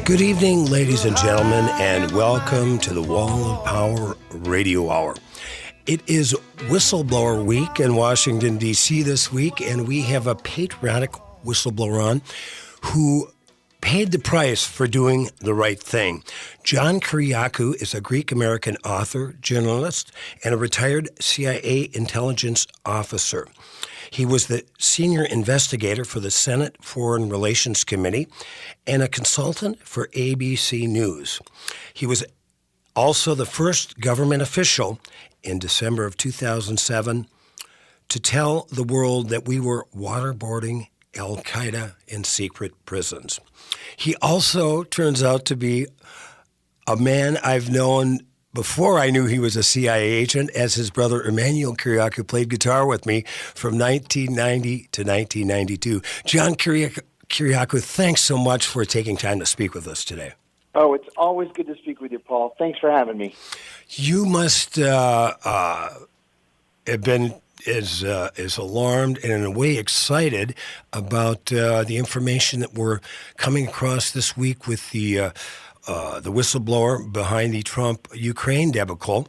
Good evening, ladies and gentlemen, and welcome to the Wall of Power Radio Hour. It is Whistleblower Week in Washington, D.C. this week, and we have a patriotic whistleblower on who paid the price for doing the right thing. John Kiriakou is a Greek-American author, journalist, and a retired CIA intelligence officer. He was the senior investigator for the Senate Foreign Relations Committee and a consultant for ABC News. He was also the first government official in December of 2007 to tell the world that we were waterboarding Al-Qaeda in secret prisons. He also turns out to be a man I've known before I knew he was a CIA agent, as his brother Emmanuel Kiriakou played guitar with me from 1990 to 1992. John Kiriakou, thanks so much for taking time to speak with us today. Oh, it's always good to speak with you, Paul. Thanks for having me. You must have been as alarmed and in a way excited about the information that we're coming across this week with the whistleblower behind the Trump-Ukraine debacle,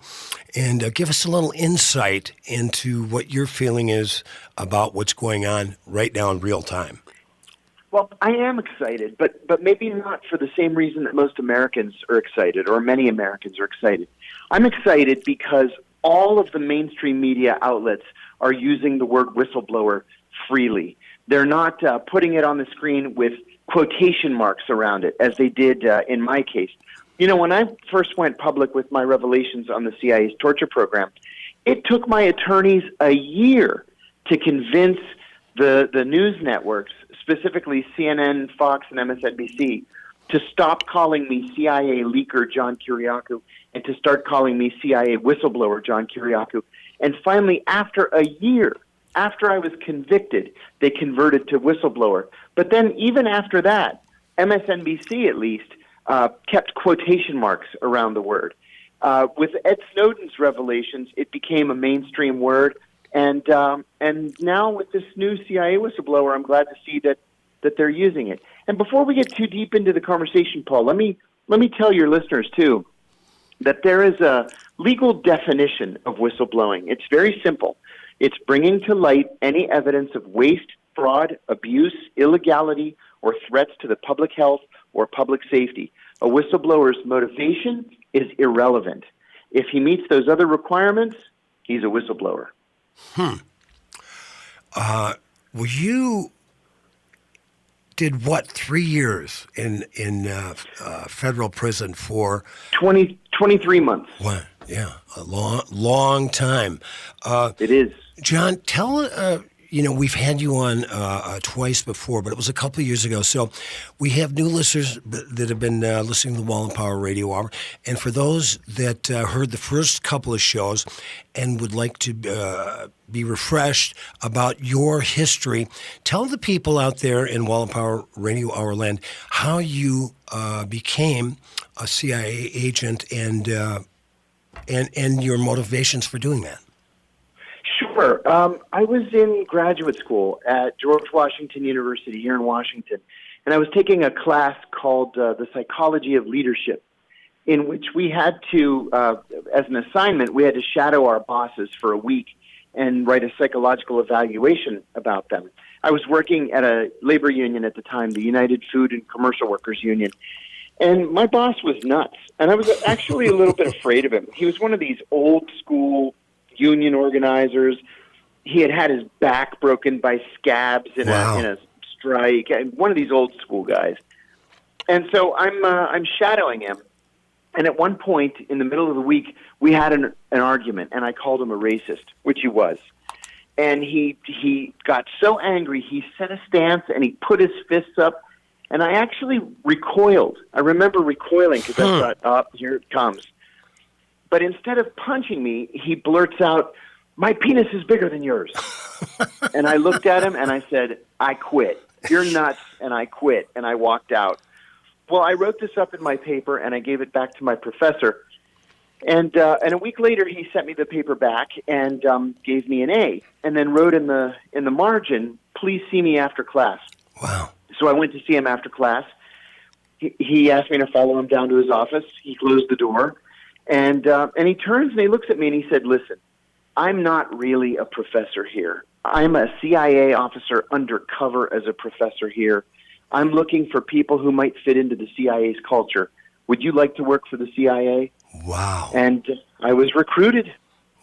and give us a little insight into what your feeling is about what's going on right now in real time. Well, I am excited, but maybe not for the same reason that most Americans are excited, or many Americans are excited. I'm excited because all of the mainstream media outlets are using the word whistleblower freely. They're not putting it on the screen with quotation marks around it, as they did in my case. You know, when I first went public with my revelations on the CIA's torture program, it took my attorneys a year to convince the news networks, specifically CNN, Fox, and MSNBC, to stop calling me CIA leaker John Kiriakou and to start calling me CIA whistleblower John Kiriakou. And finally, after a year, after I was convicted, they converted to whistleblower. But then even after that, MSNBC at least kept quotation marks around the word. With Ed Snowden's revelations, it became a mainstream word. And now with this new CIA whistleblower, I'm glad to see that they're using it. And before we get too deep into the conversation, Paul, let me tell your listeners, too, that there is a legal definition of whistleblowing. It's very simple. It's bringing to light any evidence of waste, fraud, abuse, illegality, or threats to the public health or public safety. A whistleblower's motivation is irrelevant. If he meets those other requirements, he's a whistleblower. Well, you did what, 3 years in federal prison for 23 months. What? Yeah, a long time. It is. John, tell we've had you on twice before, but it was a couple of years ago. So we have new listeners that have been listening to the Wall and Power Radio Hour. And for those that heard the first couple of shows and would like to be refreshed about your history, tell the people out there in Wall and Power Radio Hour land how you became a CIA agent and your motivations for doing that. Sure. I was in graduate school at George Washington University here in Washington, and I was taking a class called The Psychology of Leadership, in which we had to, as an assignment, we had to shadow our bosses for a week and write a psychological evaluation about them. I was working at a labor union at the time, the United Food and Commercial Workers Union, and my boss was nuts, and I was actually a little bit afraid of him. He was one of these old-school union organizers. He had his back broken by scabs in a strike. One of these old school guys. And so I'm shadowing him. And at one point in the middle of the week, we had an argument, and I called him a racist, which he was. And he got so angry, he set a stance and he put his fists up. And I actually recoiled. I remember recoiling because I thought, oh, here it comes. But instead of punching me, he blurts out, "My penis is bigger than yours." And I looked at him and I said, "I quit. You're nuts," and I quit. And I walked out. Well, I wrote this up in my paper and I gave it back to my professor. And a week later, he sent me the paper back and gave me an A, and then wrote in the margin, "Please see me after class." Wow. So I went to see him after class. he asked me to follow him down to his office. He closed the door, and he turns and he looks at me and he said, "Listen, I'm not really a professor here. I'm a CIA officer undercover as a professor here. I'm looking for people who might fit into the CIA's culture. Would you like to work for the CIA?" Wow. And I was recruited.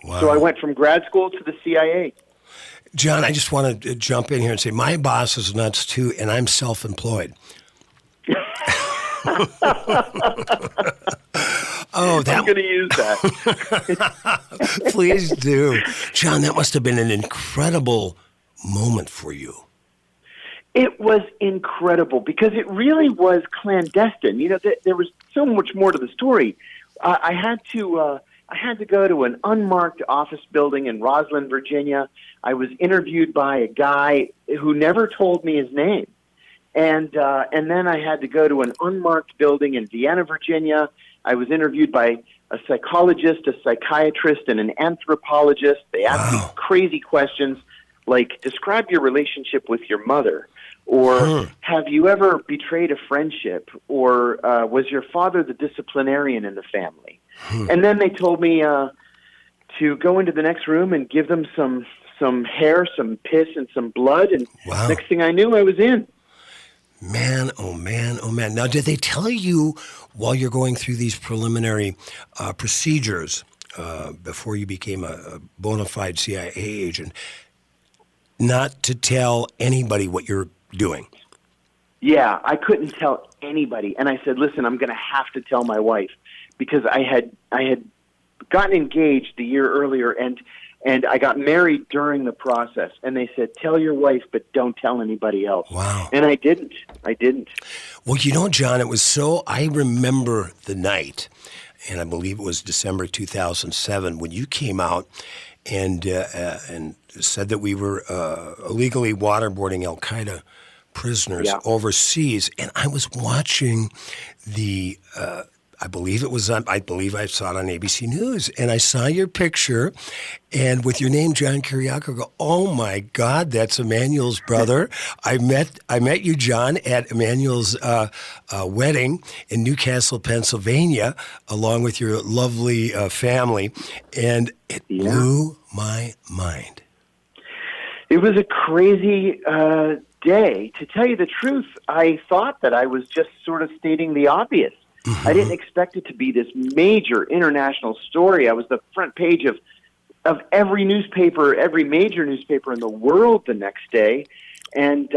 Wow. So I went from grad school to the CIA. John, I just want to jump in here and say my boss is nuts too, and I'm self-employed. I'm going to use that. Please do. John, that must have been an incredible moment for you. It was incredible because it really was clandestine. You know, there was so much more to the story. I had to go to an unmarked office building in Roslyn, Virginia. I was interviewed by a guy who never told me his name. And then I had to go to an unmarked building in Vienna, Virginia. I was interviewed by a psychologist, a psychiatrist, and an anthropologist. They asked me crazy questions like, describe your relationship with your mother, or have you ever betrayed a friendship, or was your father the disciplinarian in the family? And then they told me to go into the next room and give them some hair, some piss, and some blood, and next thing I knew, I was in. Man, oh man, oh man. Now, did they tell you while you're going through these preliminary procedures before you became a bona fide CIA agent not to tell anybody what you're doing? Yeah, I couldn't tell anybody. And I said, listen, I'm going to have to tell my wife because I had gotten engaged the year earlier and I got married during the process, and they said, tell your wife, but don't tell anybody else. Wow. And I didn't. Well, you know, John, I remember the night, and I believe it was December 2007, when you came out and said that we were illegally waterboarding Al-Qaeda prisoners overseas. And I was watching I believe I saw it on ABC News, and I saw your picture, and with your name, John Kiriakou, I go, oh my God, that's Emmanuel's brother. I met you, John, at Emmanuel's wedding in Newcastle, Pennsylvania, along with your lovely family, and it blew my mind. It was a crazy day. To tell you the truth, I thought that I was just sort of stating the obvious. Mm-hmm. I didn't expect it to be this major international story. I was the front page of every newspaper, every major newspaper in the world the next day, and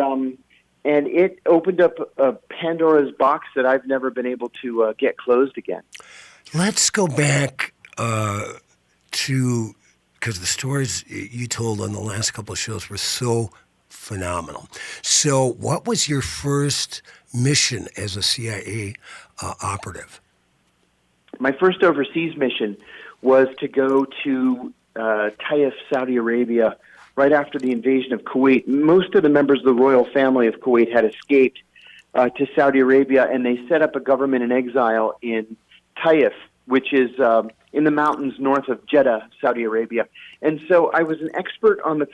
it opened up a Pandora's box that I've never been able to get closed again. Let's go back to, because the stories you told on the last couple of shows were so phenomenal. So what was your first mission as a CIA operative? My first overseas mission was to go to Taif, Saudi Arabia, right after the invasion of Kuwait. Most of the members of the royal family of Kuwait had escaped to Saudi Arabia, and they set up a government in exile in Taif, which is in the mountains north of Jeddah, Saudi Arabia. And so I was an expert on the,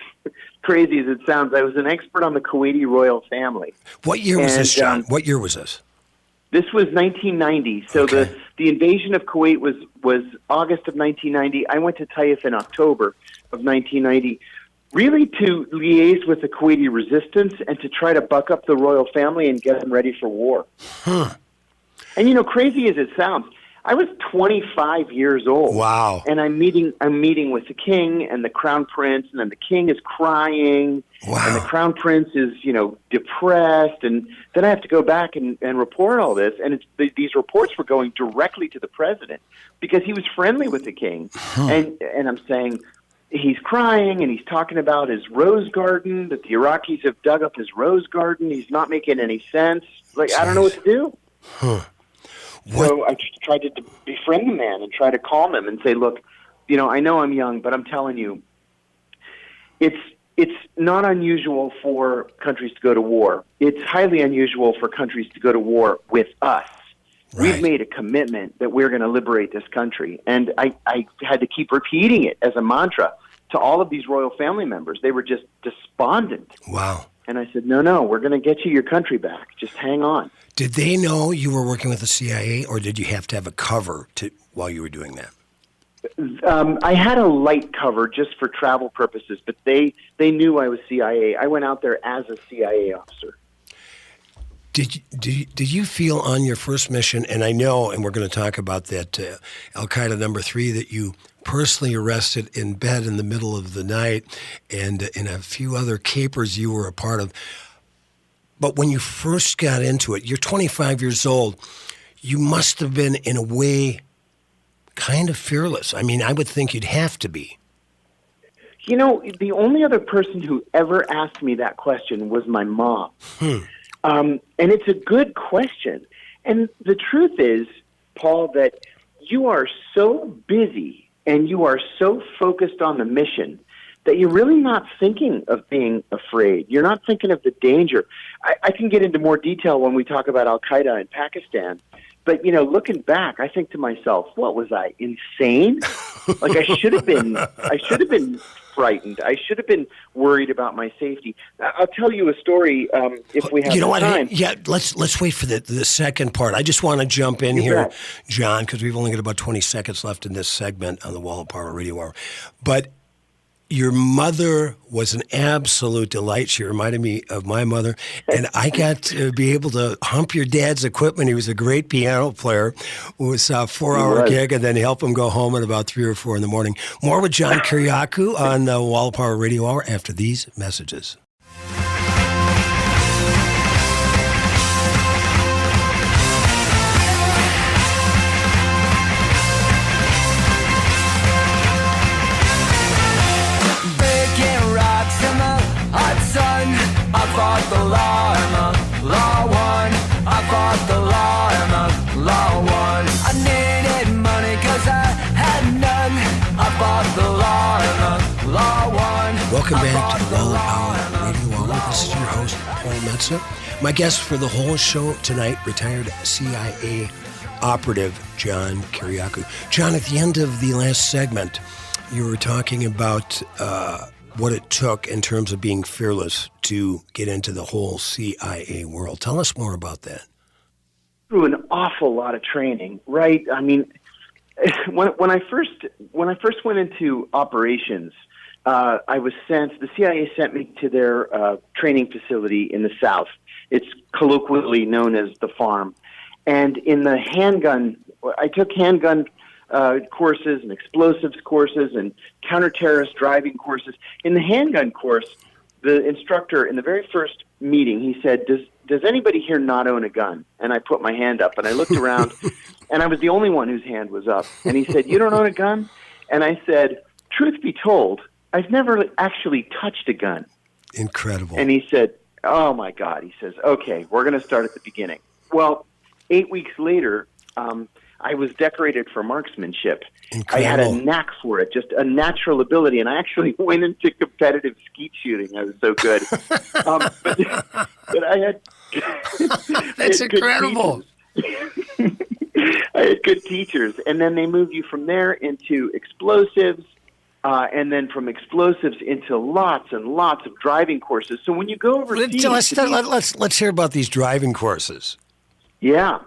crazy as it sounds, I was an expert on the Kuwaiti royal family. What year was this, John? What year was this? This was 1990. So the invasion of Kuwait was August of 1990. I went to Taif in October of 1990, really to liaise with the Kuwaiti resistance and to try to buck up the royal family and get them ready for war. Huh. And, you know, crazy as it sounds, I was 25 years old. Wow. And I'm meeting with the king and the crown prince, and then the king is crying. Wow. And the crown prince is, you know, depressed. And then I have to go back and report all this. And these reports were going directly to the president because he was friendly with the king. Huh. And I'm saying, he's crying and he's talking about his rose garden, that the Iraqis have dug up his rose garden. He's not making any sense. Like, I don't know what to do. Huh. So I tried to befriend the man and try to calm him and say, look, you know I'm young, but I'm telling you, it's not unusual for countries to go to war. It's highly unusual for countries to go to war with us. Right. We've made a commitment that we're going to liberate this country. And I had to keep repeating it as a mantra to all of these royal family members. They were just despondent. Wow. And I said, no, we're going to get you your country back. Just hang on. Did they know you were working with the CIA, or did you have to have a cover while you were doing that? I had a light cover just for travel purposes, but they knew I was CIA. I went out there as a CIA officer. Did you feel on your first mission, and I know, and we're going to talk about that, Al-Qaeda number 3, that you personally arrested in bed in the middle of the night, and in a few other capers you were a part of. But when you first got into it, you're 25 years old, you must have been, in a way, kind of fearless. I mean, I would think you'd have to be. You know, the only other person who ever asked me that question was my mom. And it's a good question. And the truth is, Paul, that you are so busy and you are so focused on the mission that you're really not thinking of being afraid. You're not thinking of the danger. I can get into more detail when we talk about Al-Qaeda in Pakistan. But, you know, looking back, I think to myself, what was I, insane? Like, I should have been frightened. I should have been worried about my safety. I'll tell you a story if we have time. Yeah, let's wait for the second part. I just want to jump in here, bet. John, because we've only got about 20 seconds left in this segment on the Wall of Power Radio Hour. But your mother was an absolute delight. She reminded me of my mother. And I got to be able to hump your dad's equipment. He was a great piano player. It was a 4-hour gig, and then help him go home at about 3 or 4 in the morning. More with John Kiriakou on the Wall of Power Radio Hour after these messages. I fought the law, and the law won. I fought the law, and the law won. I needed money 'cause I had none. I fought the law, and the law won. Welcome back to the Wall of Power Radio Hour. This is your host, Paul Metza. My guest for the whole show tonight, retired CIA operative John Kiriakou. John, at the end of the last segment, you were talking about what it took in terms of being fearless to get into the whole CIA world. Tell us more about that. Through an awful lot of training, right? I mean, when I first went into operations, the CIA sent me to their training facility in the South. It's colloquially known as the farm. And in the handgun, I took handgun courses and explosives courses and counter-terrorist driving courses. In the handgun course, the instructor, in the very first meeting, he said, does anybody here not own a gun? And I put my hand up, and I looked around, and I was the only one whose hand was up. And he said, you don't own a gun? And I said, truth be told, I've never actually touched a gun. Incredible. And he said, oh, my God. He says, okay, we're going to start at the beginning. Well, 8 weeks later, I was decorated for marksmanship. Incredible. I had a knack for it, just a natural ability, and I actually went into competitive skeet shooting. I was so good. But I had... That's incredible. I had good teachers, and then they moved you from there into explosives, and then from explosives into lots and lots of driving courses. So when you go overseas... Let's hear about these driving courses. Yeah,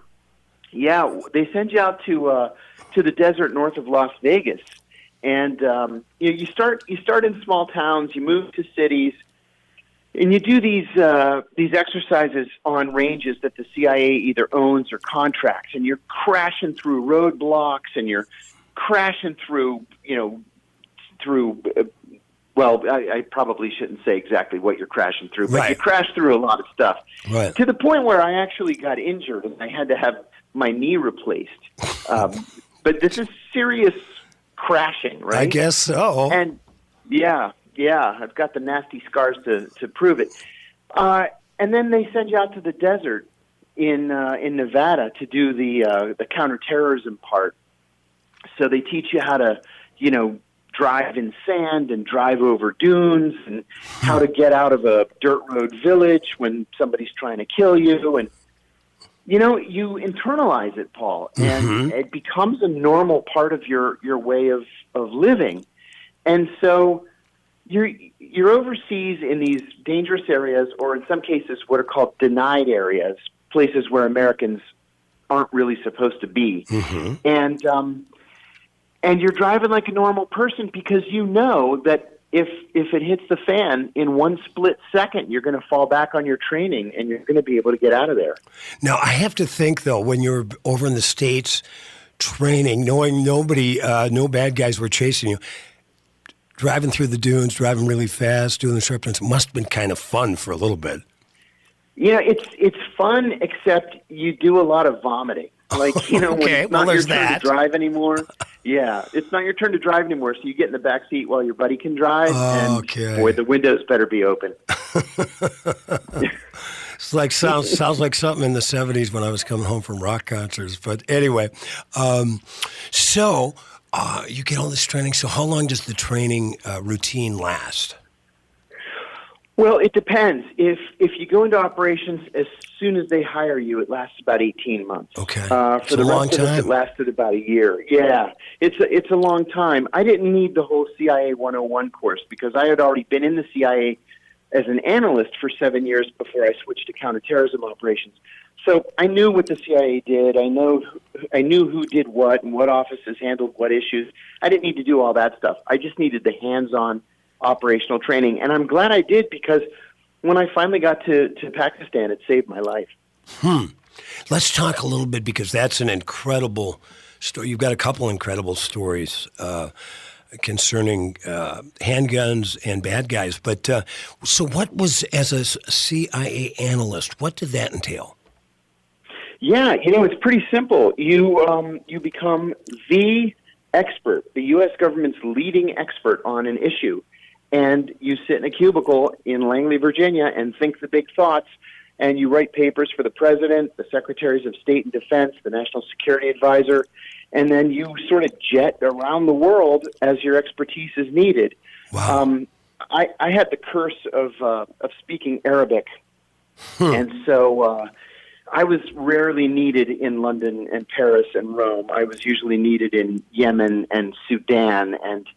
they send you out to the desert north of Las Vegas, and you start in small towns, you move to cities, and you do these exercises on ranges that the CIA either owns or contracts, and you're crashing through roadblocks, and you're crashing through well, I probably shouldn't say exactly what you're crashing through, but you crash through a lot of stuff. Right. To the point where I actually got injured and I had to have my knee replaced. But this is serious crashing, right? I guess so. And yeah, I've got the nasty scars to prove it. And then they send you out to the desert in Nevada to do the counterterrorism part. So they teach you how to, drive in sand and drive over dunes and how to get out of a dirt road village when somebody's trying to kill you. And, you internalize it, Paul, and it becomes a normal part of your way of living. And so you're overseas in these dangerous areas, or in some cases, what are called denied areas, places where Americans aren't really supposed to be, and you're driving like a normal person because you know that if it hits the fan in one split second, you're going to fall back on your training and you're going to be able to get out of there. Now, I have to think, though, when you're over in the States training, knowing nobody, no bad guys were chasing you, driving through the dunes, driving really fast, doing the sharp turns, must have been kind of fun for a little bit. Yeah, it's fun, except you do a lot of vomiting. Like, when it's not your turn to drive anymore. Yeah, it's not your turn to drive anymore, so you get in the back seat while your buddy can drive, and boy, the windows better be open. It's like sounds like something in the 70s when I was coming home from rock concerts. But anyway, so you get all this training. So how long does the training routine last? Well, it depends. If you go into operations as soon as they hire you, it lasts about 18 months. Okay, for the rest of us, it lasted about a year. Yeah, it's a long time. I didn't need the whole CIA 101 course because I had already been in the CIA as an analyst for 7 years before I switched to counterterrorism operations. So I knew what the CIA did. I knew who did what and what offices handled what issues. I didn't need to do all that stuff. I just needed the hands-on operational training. And I'm glad I did because when I finally got to Pakistan, it saved my life. Let's talk a little bit because that's an incredible story. You've got a couple incredible stories concerning handguns and bad guys. But so what was, as a CIA analyst, what did that entail? Yeah, it's pretty simple. You become the expert, the U.S. government's leading expert on an issue. And you sit in a cubicle in Langley, Virginia, and think the big thoughts, and you write papers for the president, the secretaries of state and defense, the national security advisor, and then you sort of jet around the world as your expertise is needed. Wow. I had the curse of speaking Arabic, and so I was rarely needed in London and Paris and Rome. I was usually needed in Yemen and Sudan and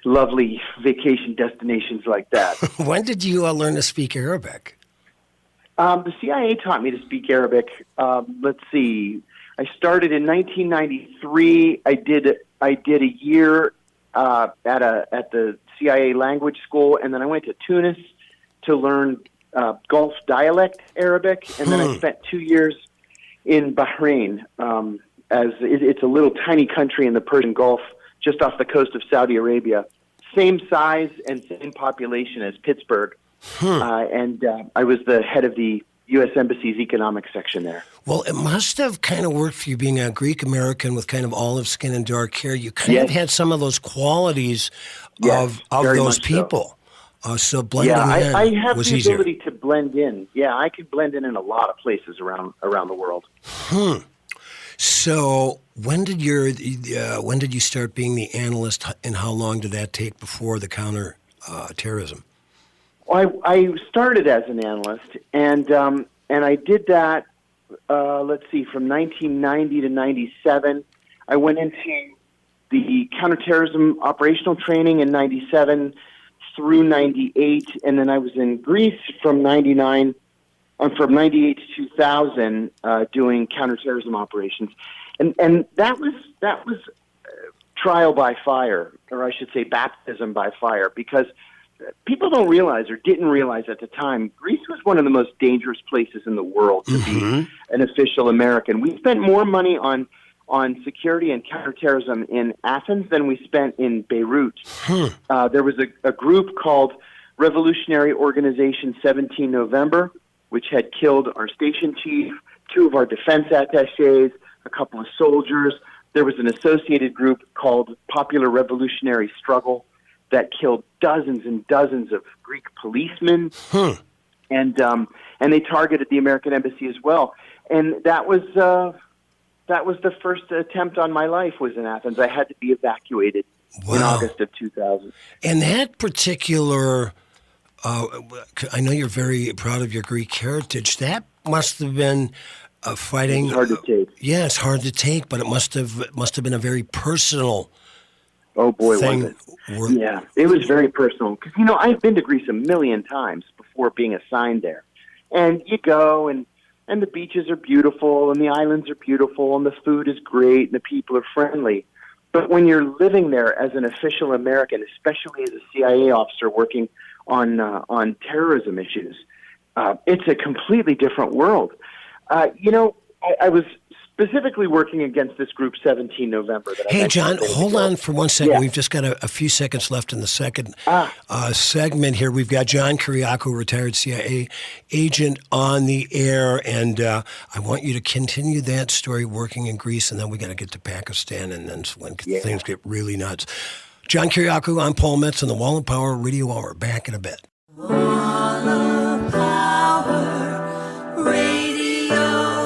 lovely vacation destinations like that. When did you learn to speak Arabic? The CIA taught me to speak Arabic. Let's see. I started in 1993. I did a year at the CIA language school, and then I went to Tunis to learn Gulf dialect Arabic, and then I spent 2 years in Bahrain. As it's a little tiny country in the Persian Gulf, just off the coast of Saudi Arabia. Same size and same population as Pittsburgh. And I was the head of the U.S. Embassy's economic section there. Well, it must have kind of worked for you being a Greek American with kind of olive skin and dark hair. You kind of had some of those qualities of those people. So blending in I have was the easier. ability to blend in. Yeah, I could blend in a lot of places around the world. So when did you start being the analyst, and how long did that take before the counter-terrorism? Well, I started as an analyst, and I did that. Let's see, from 1990 to 97. I went into the counterterrorism operational training in 97 through 98, and then I was in Greece from 98 to 2000, doing counterterrorism operations, and that was trial by fire, or I should say baptism by fire, because people don't realize or didn't realize at the time, Greece was one of the most dangerous places in the world to be an official American. We spent more money on security and counterterrorism in Athens than we spent in Beirut. There was a group called Revolutionary Organization 17 November, which had killed our station chief, 2 of our defense attachés, a couple of soldiers. There was an associated group called Popular Revolutionary Struggle that killed dozens and dozens of Greek policemen, and they targeted the American embassy as well. And that was the first attempt on my life was in Athens. I had to be evacuated in August of 2000. And that particular, I know you're very proud of your Greek heritage. That must have been fighting. It's hard to take. Yeah, it's hard to take, but it must have been a very personal Oh, boy, thing. was it. Yeah, it was very personal. Because, I've been to Greece a million times before being assigned there. And you go, and the beaches are beautiful, and the islands are beautiful, and the food is great, and the people are friendly. But when you're living there as an official American, especially as a CIA officer working on terrorism issues, it's a completely different world. I was specifically working against this group 17 November. Hey, John, hold on for 1 second. Yeah. We've just got a few seconds left in the second segment here. We've got John Kiriakou, retired CIA agent, on the air, and I want you to continue that story working in Greece, and then we got to get to Pakistan, and then when things get really nuts. John Kiriakou, I'm Paul Metz on the Wall of Power Radio Hour. Back in a bit. Wall of Power Radio Hour.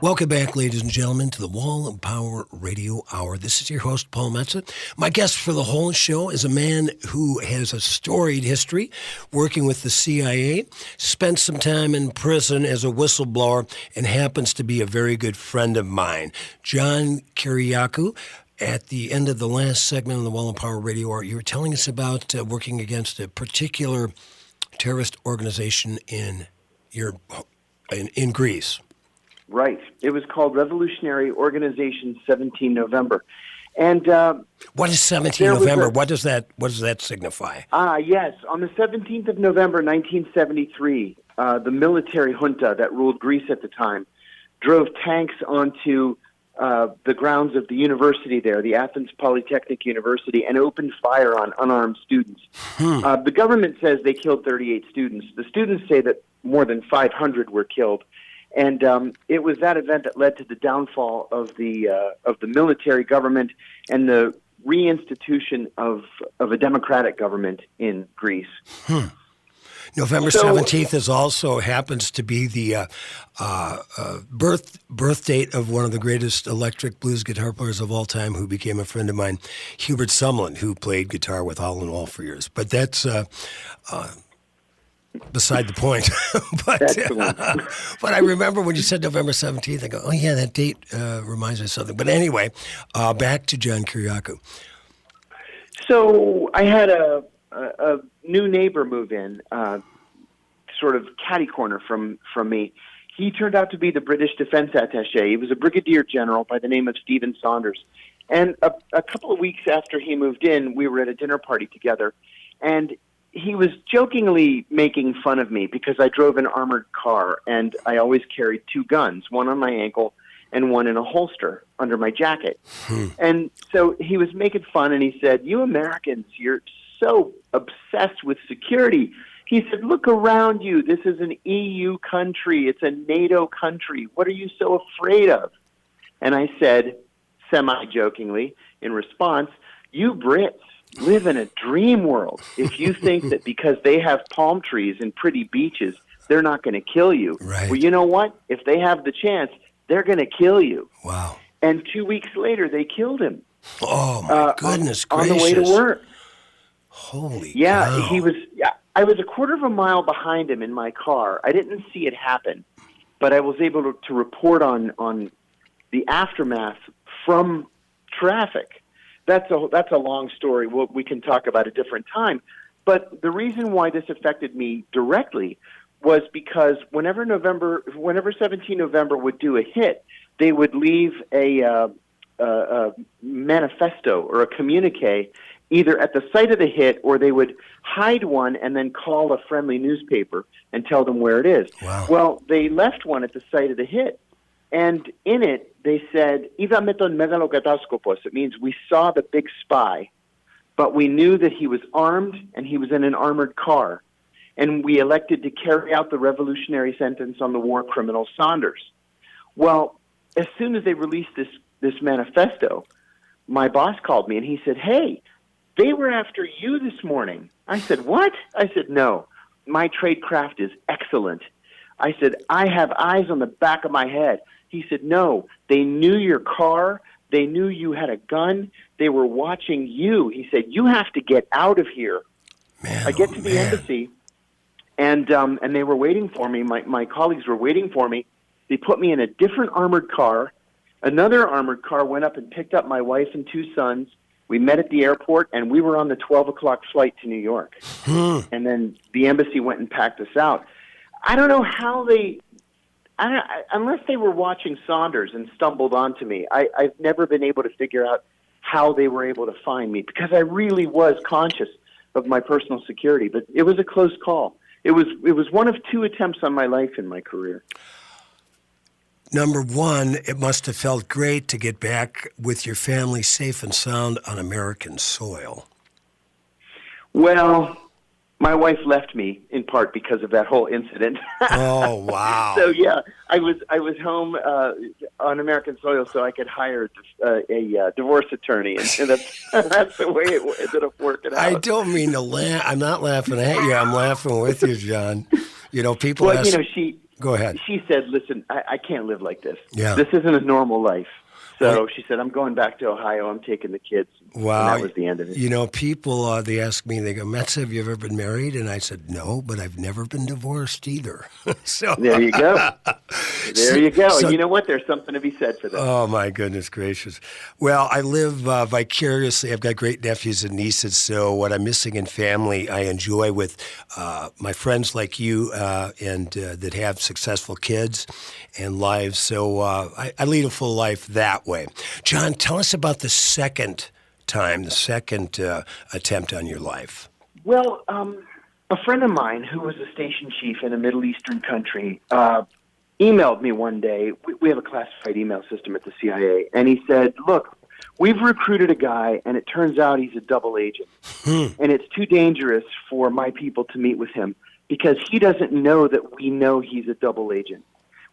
Welcome back, ladies and gentlemen, to the Wall of Power Radio Hour. This is your host, Paul Metz. My guest for the whole show is a man who has a storied history working with the CIA, spent some time in prison as a whistleblower, and happens to be a very good friend of mine. John Kiriakou. At the end of the last segment of the Wall of Power Radio Hour, you were telling us about working against a particular terrorist organization in Greece. Right. It was called Revolutionary Organization 17 November. And what is 17 November? What does that signify? Yes. On the 17th of November, 1973, the military junta that ruled Greece at the time drove tanks onto the grounds of the university there, the Athens Polytechnic University, and opened fire on unarmed students. The government says they killed 38 students. The students say that more than 500 were killed. And it was that event that led to the downfall of the military government and the reinstitution of a democratic government in Greece. November 17th is also happens to be the birth date of one of the greatest electric blues guitar players of all time, who became a friend of mine, Hubert Sumlin, who played guitar with Hall & Wall for years. But that's beside the point. But I remember when you said November 17th, I go, oh yeah, that date reminds me of something. But anyway, back to John Kiriakou. So I had a new neighbor move in, sort of catty corner from me. He turned out to be the British Defense Attaché. He was a brigadier general by the name of Stephen Saunders. And a couple of weeks after he moved in, we were at a dinner party together, and he was jokingly making fun of me because I drove an armored car, and I always carried two guns, one on my ankle and one in a holster under my jacket. And so he was making fun, and he said, "You Americans, you're so obsessed with security." He said, "Look around you. This is an EU country. It's a NATO country. What are you so afraid of?" And I said, semi-jokingly, in response, "You Brits live in a dream world if you think that because they have palm trees and pretty beaches, they're not going to kill you. Right. Well, you know what? If they have the chance, they're going to kill you." Wow. And 2 weeks later, they killed him. Oh, my goodness on gracious. the way to work. Holy Yeah, cow. he was. Yeah, I was a quarter of a mile behind him in my car. I didn't see it happen, but I was able to report on the aftermath from traffic. That's a long story. We can talk about a different time. But the reason why this affected me directly was because whenever 17 November would do a hit, they would leave a manifesto or a communique either at the site of the hit, or they would hide one and then call a friendly newspaper and tell them where it is. Wow. Well, they left one at the site of the hit, and in it they said, "Είδαμε τον μεγάλο κατάσκοπος." It means we saw the big spy, but we knew that he was armed and he was in an armored car, and we elected to carry out the revolutionary sentence on the war criminal Saunders. Well, as soon as they released this manifesto, my boss called me and he said, "Hey, they were after you this morning." I said, "What?" I said, "No, my tradecraft is excellent." I said, "I have eyes on the back of my head." He said, "No, they knew your car. They knew you had a gun. They were watching you." He said, "You have to get out of here." Man, I get to the embassy, and they were waiting for me. My colleagues were waiting for me. They put me in a different armored car, Another armored car went up and picked up my wife and 2 sons. We met at the airport, and we were on the 12 o'clock flight to New York. And then the embassy went and packed us out. I don't know how unless they were watching Saunders and stumbled onto me, I've never been able to figure out how they were able to find me, because I really was conscious of my personal security. But it was a close call. It was one of 2 attempts on my life in my career. Number one, it must have felt great to get back with your family safe and sound on American soil. Well, my wife left me in part because of that whole incident. Oh, wow. So yeah, I was home on American soil so I could hire a divorce attorney, and that's the way it ended up working out. I don't mean to laugh. I'm not laughing at you. I'm laughing with you, John. People well, ask... Go ahead. She said, listen, I can't live like this. Yeah. This isn't a normal life. So she said, I'm going back to Ohio. I'm taking the kids. Wow. And that was the end of it. People, they ask me, they go, Metz, have you ever been married? And I said, no, but I've never been divorced either. So there you go. There you go. And you know what? There's something to be said for that. Oh, my goodness gracious. Well, I live vicariously. I've got great nephews and nieces, so what I'm missing in family, I enjoy with my friends like you and that have successful kids and lives. So I lead a full life that way. John, tell us about the second attempt on your life. Well, a friend of mine who was a station chief in a Middle Eastern country emailed me one day. We have a classified email system at the CIA, and he said, look, we've recruited a guy, and it turns out he's a double agent, and it's too dangerous for my people to meet with him because he doesn't know that we know he's a double agent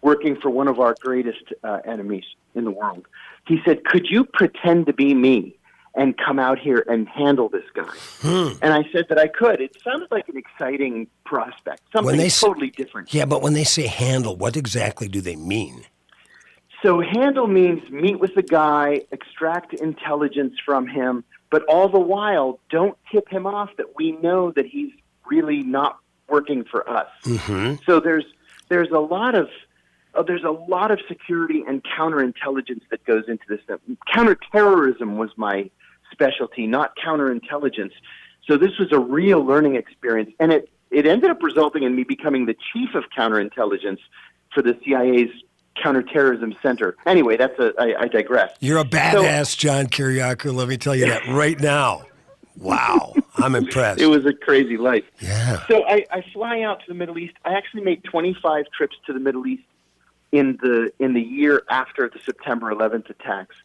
working for one of our greatest enemies in the world. He said, could you pretend to be me and come out here and handle this guy? And I said that I could. It sounded like an exciting prospect, something totally different. Yeah, but when they say handle, what exactly do they mean? So handle means meet with the guy, extract intelligence from him, but all the while don't tip him off that we know that he's really not working for us. So there's a lot of security and counterintelligence that goes into this. Counterterrorism was my specialty, not counterintelligence. So this was a real learning experience, and it ended up resulting in me becoming the chief of counterintelligence for the CIA's Counterterrorism Center. Anyway, I digress. You're a badass, John Kiriakou. Let me tell you that right now. Wow, I'm impressed. It was a crazy life. Yeah. So I fly out to the Middle East. I actually made 25 trips to the Middle East in the year after the September 11th attacks.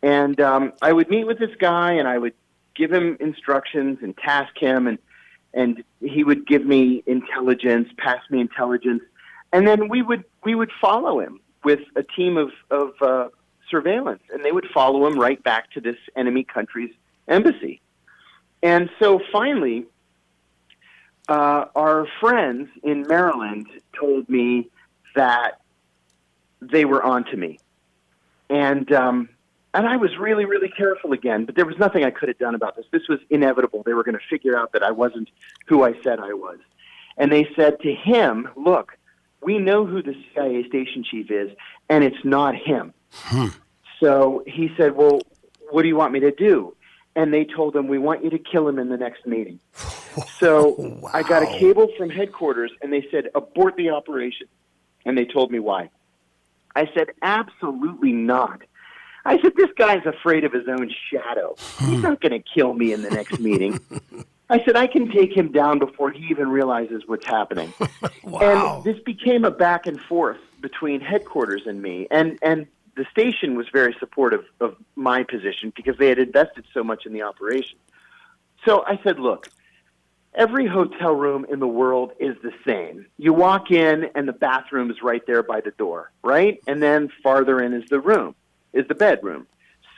And I would meet with this guy, and I would give him instructions and task him, and he would give me intelligence, pass me intelligence, and then we would follow him with a team of surveillance, and they would follow him right back to this enemy country's embassy. And so finally, our friends in Maryland told me that they were onto me. And I was really, really careful again, but there was nothing I could have done about this. This was inevitable. They were going to figure out that I wasn't who I said I was. And they said to him, look, we know who the CIA station chief is, and it's not him. So he said, well, what do you want me to do? And they told him, we want you to kill him in the next meeting. So wow. I got a cable from headquarters, and they said, abort the operation. And they told me why. I said, absolutely not. I said, this guy's afraid of his own shadow. He's not going to kill me in the next meeting. I said, I can take him down before he even realizes what's happening. Wow. And this became a back and forth between headquarters and me. And the station was very supportive of my position because they had invested so much in the operation. So I said, look, every hotel room in the world is the same. You walk in and the bathroom is right there by the door, right? And then farther in is the bedroom.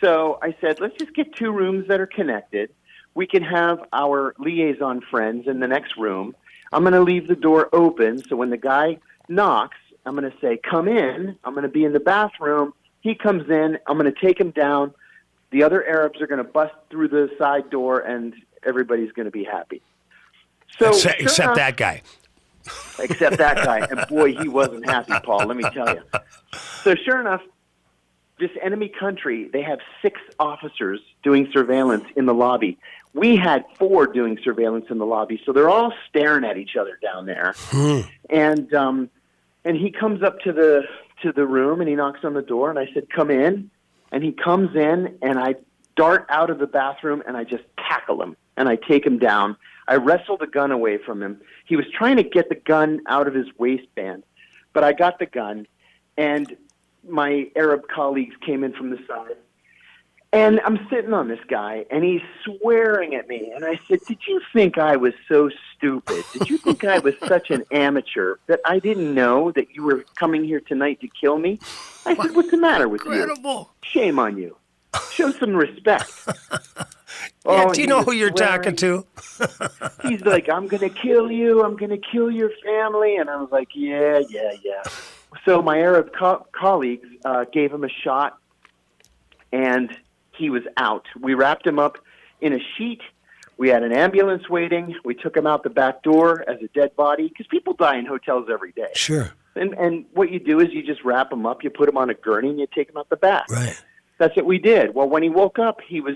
So I said, let's just get 2 rooms that are connected. We can have our liaison friends in the next room. I'm going to leave the door open, so when the guy knocks, I'm going to say, come in. I'm going to be in the bathroom. He comes in. I'm going to take him down. The other Arabs are going to bust through the side door, and everybody's going to be happy. So except that guy. Except that guy. And boy, he wasn't happy, Paul, let me tell you. So sure enough, this enemy country, they have 6 officers doing surveillance in the lobby. We had 4 doing surveillance in the lobby, so they're all staring at each other down there. And he comes up to the room and he knocks on the door, and I said, "Come in." And he comes in, and I dart out of the bathroom and I just tackle him and I take him down. I wrestle the gun away from him. He was trying to get the gun out of his waistband, but I got the gun, and my Arab colleagues came in from the side. And I'm sitting on this guy, and he's swearing at me. And I said, "Did you think I was so stupid? Did you think I was such an amateur that I didn't know that you were coming here tonight to kill me?" I said, "What's the matter with you? Shame on you. Show some respect." Do you know who you're talking to? He's like, "I'm going to kill you. I'm going to kill your family." And I was like, yeah. So my Arab colleagues gave him a shot, and he was out. We wrapped him up in a sheet. We had an ambulance waiting. We took him out the back door as a dead body, because people die in hotels every day. Sure. And what you do is you just wrap him up, you put him on a gurney, and you take him out the back. Right. That's what we did. Well, when he woke up, he was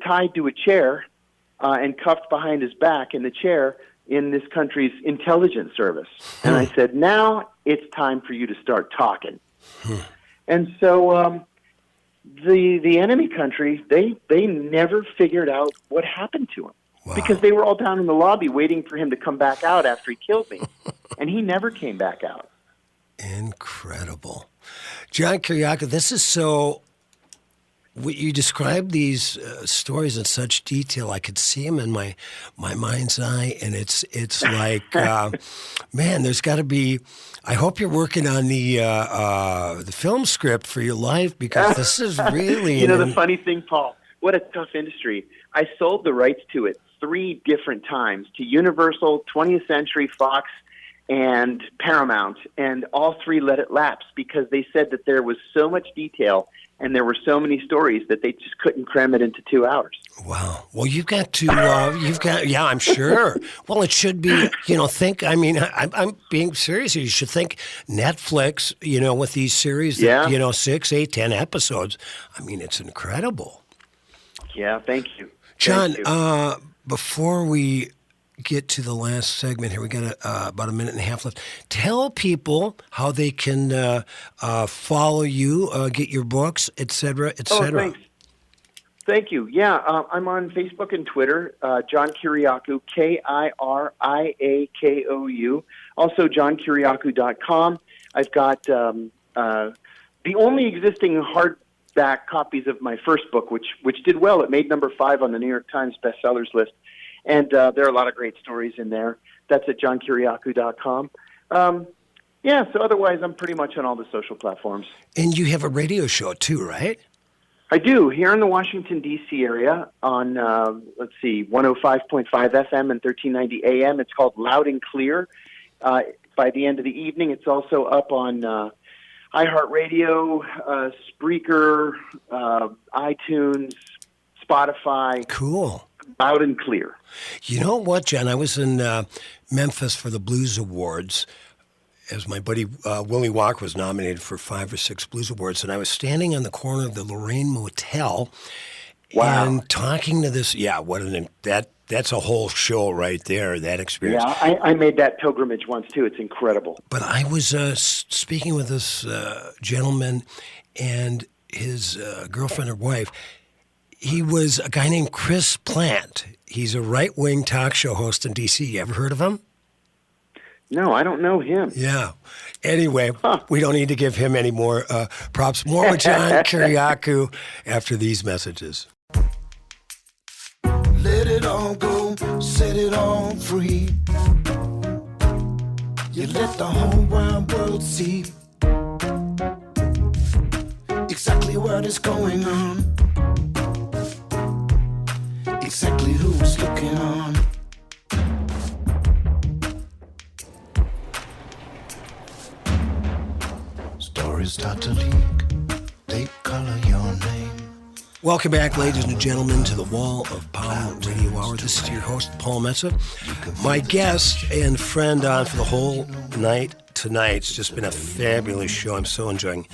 tied to a chair and cuffed behind his back in the chair in this country's intelligence service. And I said, "Now it's time for you to start talking." And so the enemy country, they never figured out what happened to him. Wow. Because they were all down in the lobby waiting for him to come back out after he killed me. And he never came back out. Incredible. John Kiriakou, this is so... You describe these stories in such detail. I could see them in my mind's eye, and it's like, man, there's got to be... I hope you're working on the film script for your life, because this is really... The funny thing, Paul, what a tough industry. I sold the rights to it 3 different times, to Universal, 20th Century Fox, and Paramount, and all 3 let it lapse because they said that there was so much detail and there were so many stories that they just couldn't cram it into 2 hours. Wow. Well, you've got to, yeah, I'm sure. Well, it should be, I'm being serious here. You should think Netflix, with these series, that, 6, 8, 10 episodes. I mean, it's incredible. Yeah, thank you. John, before we get to the last segment here, we got about a minute and a half left. Tell people how they can follow you, get your books, et cetera, et cetera. Oh, thanks. Thank you. Yeah, I'm on Facebook and Twitter, John Kiriakou, Kiriakou. Also, johnkiriakou.com. I've got the only existing hardback copies of my first book, which did well. It made number 5 on the New York Times bestsellers list. And there are a lot of great stories in there. That's at johnkiriakou.com. So otherwise, I'm pretty much on all the social platforms. And you have a radio show, too, right? I do, here in the Washington, D.C. area on, 105.5 FM and 1390 AM. It's called Loud and Clear. By the end of the evening, it's also up on iHeartRadio, Spreaker, iTunes, Spotify. Cool. Loud and Clear. You know what, John? I was in Memphis for the Blues Awards, as my buddy Willie Walker was nominated for 5 or 6 Blues Awards, and I was standing on the corner of the Lorraine Motel and talking to this. Yeah, that's a whole show right there. That experience. Yeah, I made that pilgrimage once too. It's incredible. But I was speaking with this gentleman and his girlfriend or wife. He was a guy named Chris Plant. He's a right-wing talk show host in D.C. You ever heard of him? No, I don't know him. Yeah. Anyway, we don't need to give him any more props. More with John Kiriakou after these messages. Let it all go, set it all free. You let the whole wide world see exactly what is going on. Exactly who's looking on. Stories start to leak, they color your name. Welcome back, ladies and gentlemen, to the Wall of Power Radio Hour. This is your host, Paul Metza. My guest and friend on for the whole night tonight. It's just been a fabulous show. I'm so enjoying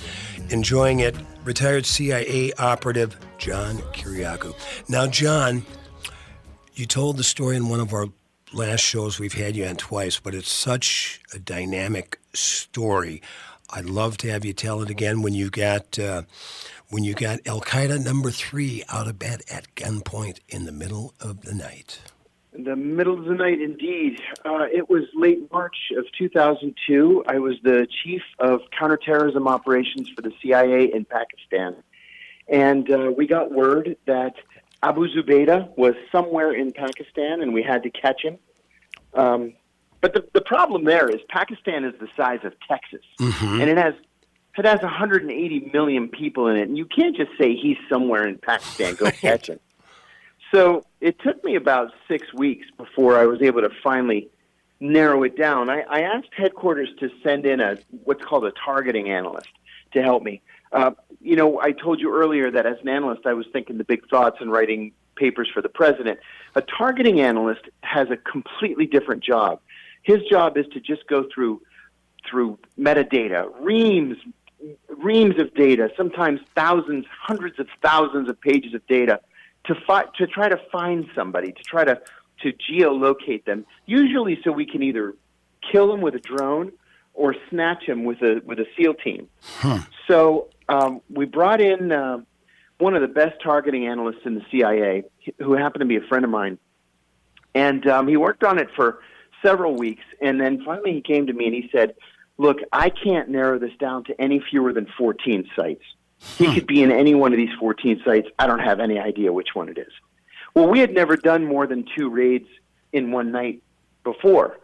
enjoying it. Retired CIA operative John Kiriakou. Now, John, you told the story in one of our last shows. We've had you on twice, but it's such a dynamic story. I'd love to have you tell it again when you got Al Qaeda number 3 out of bed at gunpoint in the middle of the night. In the middle of the night, indeed. It was late March of 2002. I was the chief of counterterrorism operations for the CIA in Pakistan. And we got word that Abu Zubaydah was somewhere in Pakistan, and we had to catch him. But the problem there is Pakistan is the size of Texas, and it has 180 million people in it, and you can't just say he's somewhere in Pakistan, go catch him. So it took me about 6 weeks before I was able to finally narrow it down. I asked headquarters to send in what's called a targeting analyst to help me. I told you earlier that as an analyst, I was thinking the big thoughts and writing papers for the president. A targeting analyst has a completely different job. His job is to just go through metadata, reams of data, sometimes thousands, hundreds of thousands of pages of data, to try to find somebody, to try to geolocate them, usually so we can either kill them with a drone or snatch them with a SEAL team. So we brought in one of the best targeting analysts in the CIA, who happened to be a friend of mine, and he worked on it for several weeks, and then finally he came to me and he said, look, I can't narrow this down to any fewer than 14 sites. He could be in any one of these 14 sites. I don't have any idea which one it is. Well, we had never done more than 2 raids in one night before.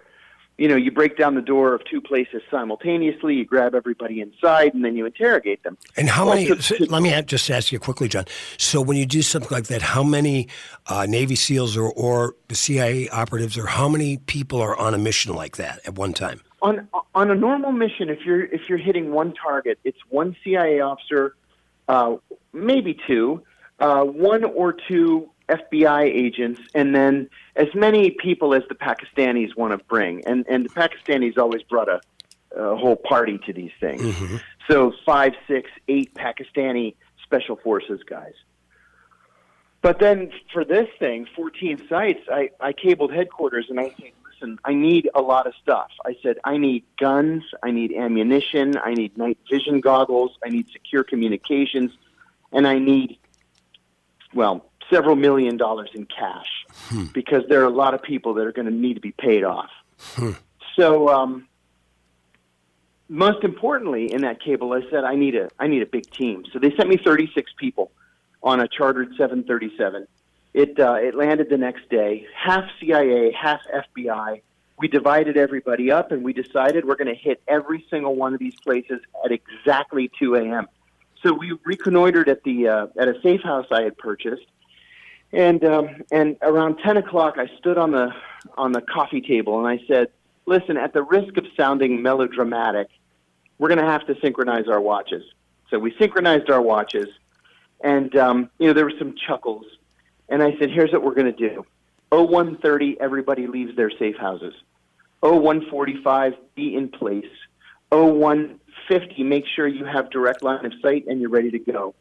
You break down the door of 2 places simultaneously, you grab everybody inside, and then you interrogate them. And how many, let me just ask you quickly, John. So when you do something like that, how many Navy SEALs or the CIA operatives, or how many people are on a mission like that at one time? On a normal mission, if you're hitting one target, it's one CIA officer, maybe 2, 1 or 2 FBI agents, and then as many people as the Pakistanis want to bring. And the Pakistanis always brought a whole party to these things. So 5, 6, 8 Pakistani special forces guys. But then for this thing, 14 sites, I cabled headquarters and I said, listen, I need a lot of stuff. I said, I need guns, I need ammunition, I need night vision goggles, I need secure communications, and I need, several $1 million in cash, because there are a lot of people that are going to need to be paid off. So, most importantly, in that cable, I said I need a big team. So they sent me 36 people on a chartered 737. It landed the next day, half CIA, half FBI. We divided everybody up, and we decided we're going to hit every single one of these places at exactly 2 a.m. So we reconnoitered at a safe house I had purchased. And around 10 o'clock, I stood on the coffee table and I said, listen, at the risk of sounding melodramatic, we're going to have to synchronize our watches. So we synchronized our watches, and there were some chuckles. And I said, here's what we're going to do. 01:30, everybody leaves their safe houses. 01:45, be in place. 01:50, make sure you have direct line of sight and you're ready to go.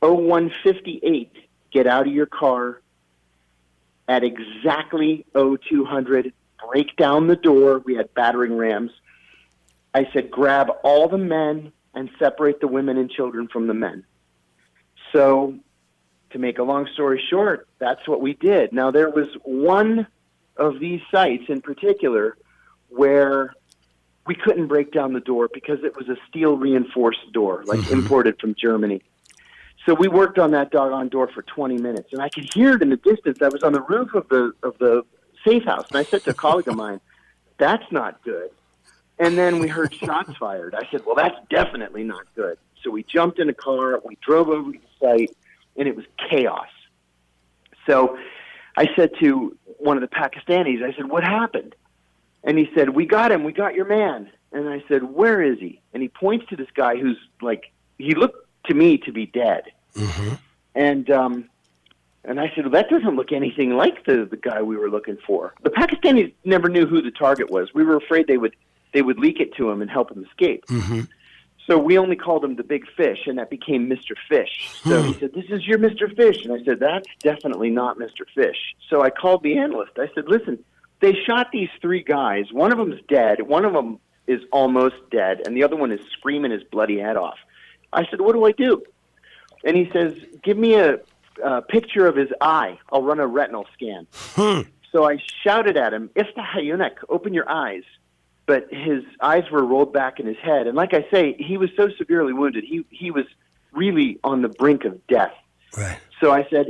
01:58, get out of your car. At exactly 0200, break down the door. We had battering rams. I said, grab all the men and separate the women and children from the men. So, to make a long story short, that's what we did. Now, there was one of these sites in particular where we couldn't break down the door because it was a steel reinforced door, like imported from Germany. So we worked on that doggone door for 20 minutes, and I could hear it in the distance. I was on the roof of the safe house, and I said to a colleague of mine, that's not good. And then we heard shots fired. I said, well, that's definitely not good. So we jumped in a car, we drove over to the site, and it was chaos. So I said to one of the Pakistanis, I said, what happened? And he said, we got him, we got your man. And I said, where is he? And he points to this guy who's like, he looked to me to be dead. And I said, well, that doesn't look anything like the guy we were looking for. The Pakistanis never knew who the target was. We were afraid they would leak it to him and help him escape. So we only called him the Big Fish, and that became Mr. Fish. So he said, "This is your Mr. Fish." And I said, "That's definitely not Mr. Fish." So I called the analyst. I said, "Listen, they shot these 3 guys. One of them's dead. One of them is almost dead, and the other one is screaming his bloody head off." I said, "What do I do?" And he says, "Give me a picture of his eye. I'll run a retinal scan." So I shouted at him, "Istahayunek, open your eyes." But his eyes were rolled back in his head. And like I say, he was so severely wounded. He was really on the brink of death. Right. So I said,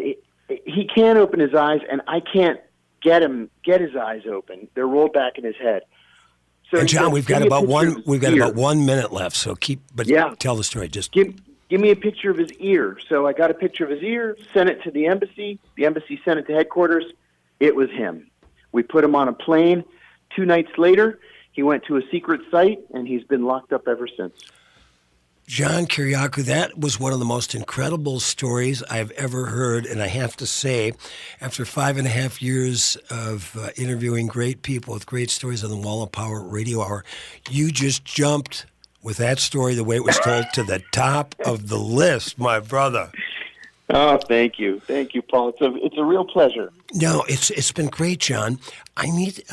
he can't open his eyes, and I can't get his eyes open. They're rolled back in his head. So and John, said, we've got about 1 minute left. So tell the story. Just give me a picture of his ear. So I got a picture of his ear, sent it to the embassy. The embassy sent it to headquarters. It was him. We put him on a plane. 2 nights later, he went to a secret site, and he's been locked up ever since. John Kiriakou, that was one of the most incredible stories I've ever heard. And I have to say, after 5.5 years of interviewing great people with great stories on the Wall of Power Radio Hour, you just jumped with that story, the way it was told, to the top of the list, my brother. Oh, thank you, Paul. It's a real pleasure. No, it's been great, John. I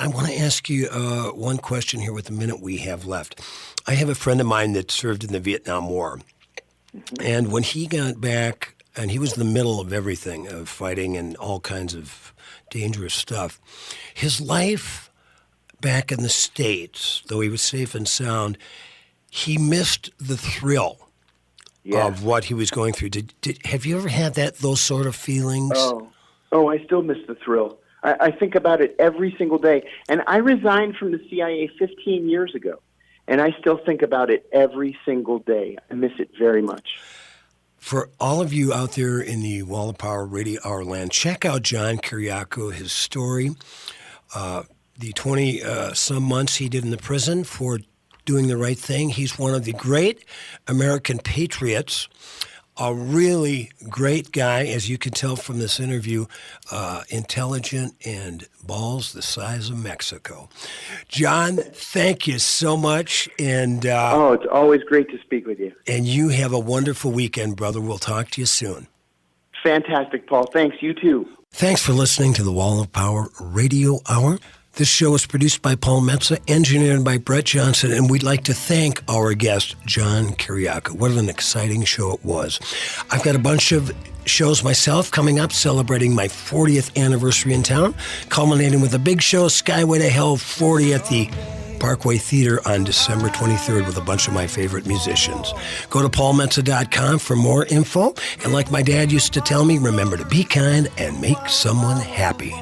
want to ask you one question here with the minute we have left. I have a friend of mine that served in the Vietnam War, and when he got back, and he was in the middle of everything, of fighting and all kinds of dangerous stuff, his life back in the States, though he was safe and sound, he missed the thrill. Yeah. Of what he was going through. Have you ever had those sort of feelings? Oh, I still miss the thrill. I think about it every single day. And I resigned from the CIA 15 years ago, and I still think about it every single day. I miss it very much. For all of you out there in the Wall of Power Radio Hour land, check out John Kiriakou, his story, the 20-some months he did in the prison for doing the right thing. He's one of the great American patriots, a really great guy, as you can tell from this interview, intelligent and balls the size of Mexico. John, thank you so much. And it's always great to speak with you. And you have a wonderful weekend, brother. We'll talk to you soon. Fantastic, Paul. Thanks. You too. Thanks for listening to the Wall of Power Radio Hour. This show is produced by Paul Metza, engineered by Brett Johnson, and we'd like to thank our guest, John Kiriakou. What an exciting show it was. I've got a bunch of shows myself coming up, celebrating my 40th anniversary in town, culminating with a big show, Skyway to Hell 40 at the Parkway Theater on December 23rd with a bunch of my favorite musicians. Go to paulmetza.com for more info, and like my dad used to tell me, remember to be kind and make someone happy.